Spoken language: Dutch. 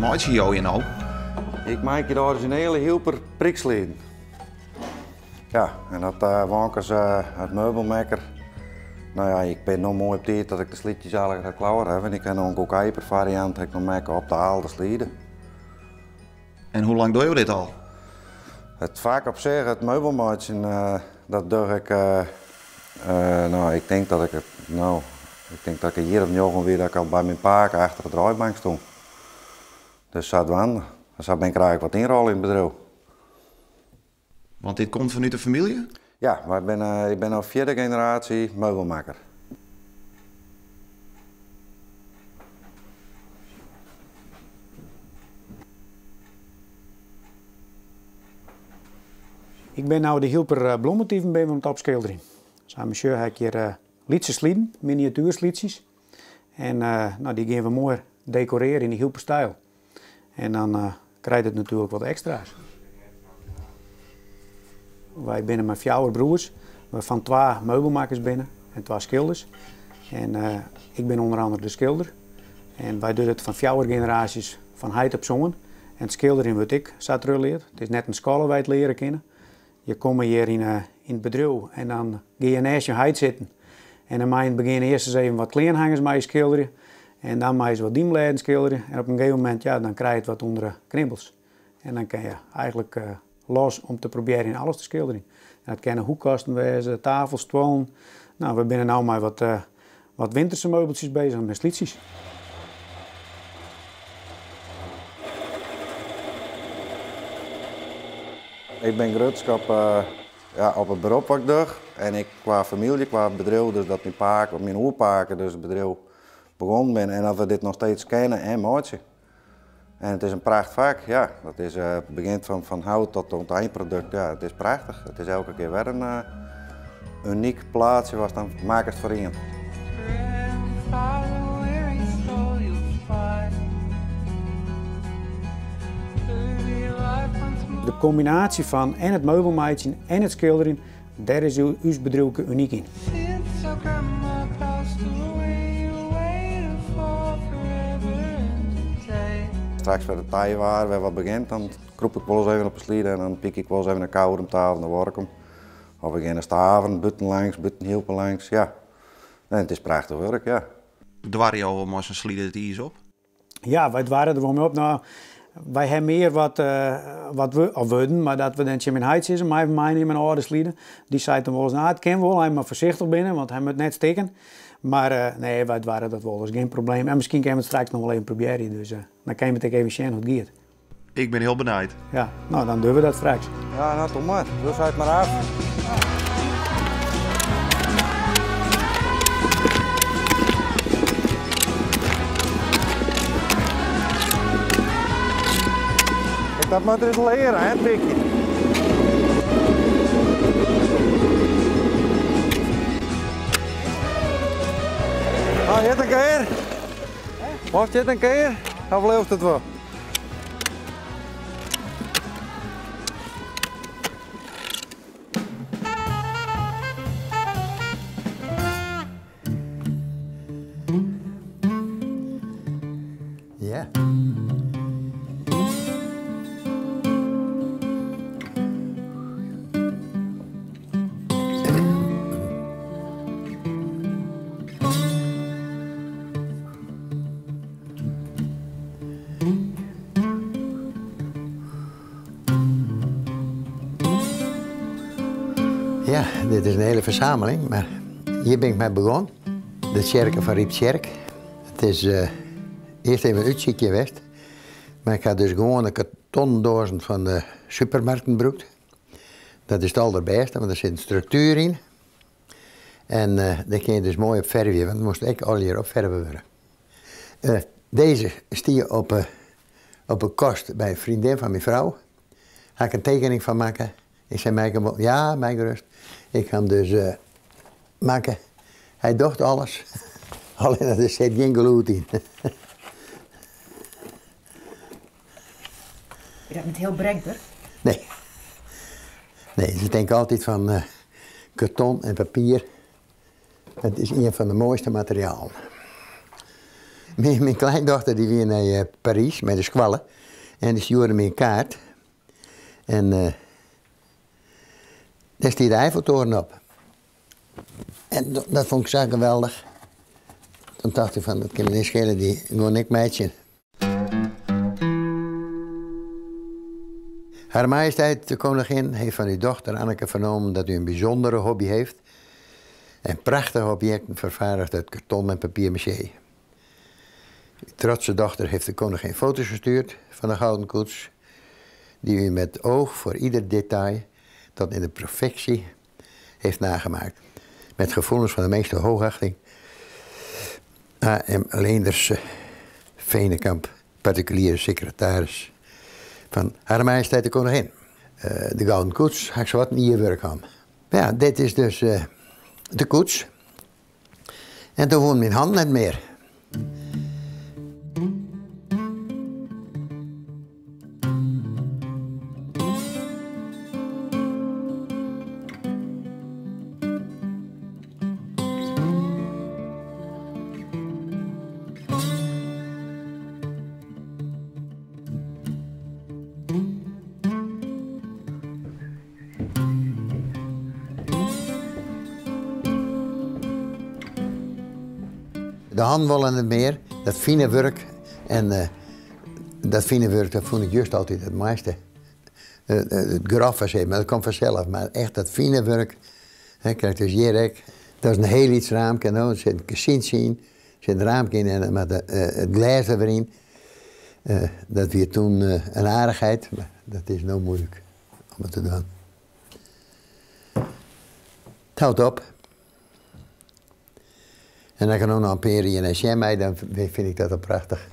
maakt je jou nou? Ik maak de originele Hilper priksleden. Ja, en dat wankers het meubelmaker. Nou ja, ik ben nog mooi op tijd dat ik de slitjes al ga klaar heb. En ik heb nog een Hyper variant ik nog maken op de oude sleden. En hoe lang doe je dit al? Het vaak op zich, het meubelmaatje, dat doe ik, nou ik denk dat ik hier op jongen weer dat ik al bij mijn paak achter de draaibank stond. Dus dat was handig. Dus dan ben ik eigenlijk wat inrollen in het bedrijf. Want dit komt vanuit de familie? Ja, maar ik ben al 4e generatie meubelmaker. Ik ben nu de Hilper bloemotieven bij van het opschilderen. Samen met heb ik hier liedse sliden, miniatuurslidjes. En nou, die gaan we mooi decoreren in de Hilper-stijl. En dan krijgt het natuurlijk wat extra's. Wij binnen met 4 broers, we van 2 meubelmakers binnen en 2 schilders. En ik ben onder andere de schilder. En wij doen het van 4 generaties van heid op zongen. En het schilderen wat ik zat geleerd. Het is net een school wij het leren kennen. Je komt hier in het bedrijf en dan ga je naast je heid zitten. En dan mag je in het begin eerst eens even wat kleinhangers mee schilderen. En dan mag je wat diemladen schilderen. En op een gegeven moment ja, dan krijg je het wat onder de knibbels. En dan kan je eigenlijk los om te proberen in alles te schilderen. En dat kunnen hoekkasten wezen, tafels, stoelen. Nou, we zijn nu met wat winterse meubeltjes bezig met slitjes. Ik ben grootst op het beroep wat ik doe. En ik qua familie, qua bedrijf, dus dat mijn oerpaken, dus het bedrijf begonnen ben. En dat we dit nog steeds kennen en maken. En het is een prachtig vak, ja. Dat is, het begint van hout tot het eindproduct, ja. Het is prachtig. Het is elke keer weer een uniek plaatsje waar dan makers voor in. De combinatie van en het meubelmaatje en het schilderen, daar is uw bedrijf uniek in. Straks bij de tijd waar we wat begint, dan kroep ik wel eens even op een slide en dan piek ik wel eens even een kouder om tafel naar Workum. Of we gaan staven, butten langs, butten hielpen langs, ja. En het is prachtig werk, ja. Dwar je al maar zijn slide het is op? Ja, wij waren er wel mee op. Nou, wij hebben meer wat we, maar dat we dan in huis zitten, maar mij in mijn oude sliden. Die zei dan wel eens, nou, het kan wel, hij maar voorzichtig binnen, want hij moet net steken. Maar nee, wij waren dat wel, dat is geen probleem. En misschien kunnen we het straks nog wel even proberen, dus dan kan je meteen even zien hoe het gaat. Ik ben heel benieuwd. Ja, nou dan doen we dat straks. Ja, nou toch maar, dus uit maar af. Dat moet er eens leren, hè, Pikje? Nou, je een keer? Was je een keer? Of leeft het wel? Ja. Ja, dit is een hele verzameling, maar hier ben ik mee begonnen. De Tjerken van Rieptjerk. Het is eerst even een uitzichtje geweest, maar ik had dus gewoon een kartondozen van de supermarkten gebruikt. Dat is het allerbeste, want er zit een structuur in. En daar kun je dus mooi op verven, want dan moest ik al hier op verven worden. Deze stier op een kast bij een vriendin van mijn vrouw. Daar ga ik een tekening van maken. Ik zei, Mijke, ja, mijn gerust. Ik ga hem dus maken. Hij docht alles. Alleen er zit geen gloed in. Je dat met heel breekbaar? Nee. Nee, ze denken altijd van karton en papier. Het is een van de mooiste materialen. Mijn kleindochter die weer naar Parijs met de squallen. En die stuurde me een kaart. En daar stiet de Eiffeltoren op. En dat vond ik zo geweldig. Toen dacht ik van, dat kan me niet schelen, die gewoon ik meidje. Haar Majesteit de Koningin heeft van uw dochter Anneke vernomen dat u een bijzondere hobby heeft. En prachtige objecten vervaardigd uit karton en papier-maché. Uw trotse dochter heeft de koningin foto's gestuurd van de gouden koets, die u met oog voor ieder detail tot in de perfectie heeft nagemaakt. Met gevoelens van de meeste hoogachting. A.M. Leenders Veenekamp, particuliere secretaris van Haar Majesteit de Koningin. De gouden koets, had ik zo wat in je werk aan. Ja, dit is dus de koets. En toen woont mijn hand net meer. De handwol en het meer, dat fine werk. En dat fine werk, dat vond ik juist altijd het mooiste. Het graf was maar dat komt vanzelf. Maar echt dat fine werk, kijk dus Jerek. Dat is een heel iets raamje, nou, er zit een cassine zien, er zit een raamje in en met het glas erin. Dat weer toen een aardigheid, maar dat is nou moeilijk om het te doen. Het houdt op. En als ik nog een peri en een jam, dan vind ik dat wel prachtig.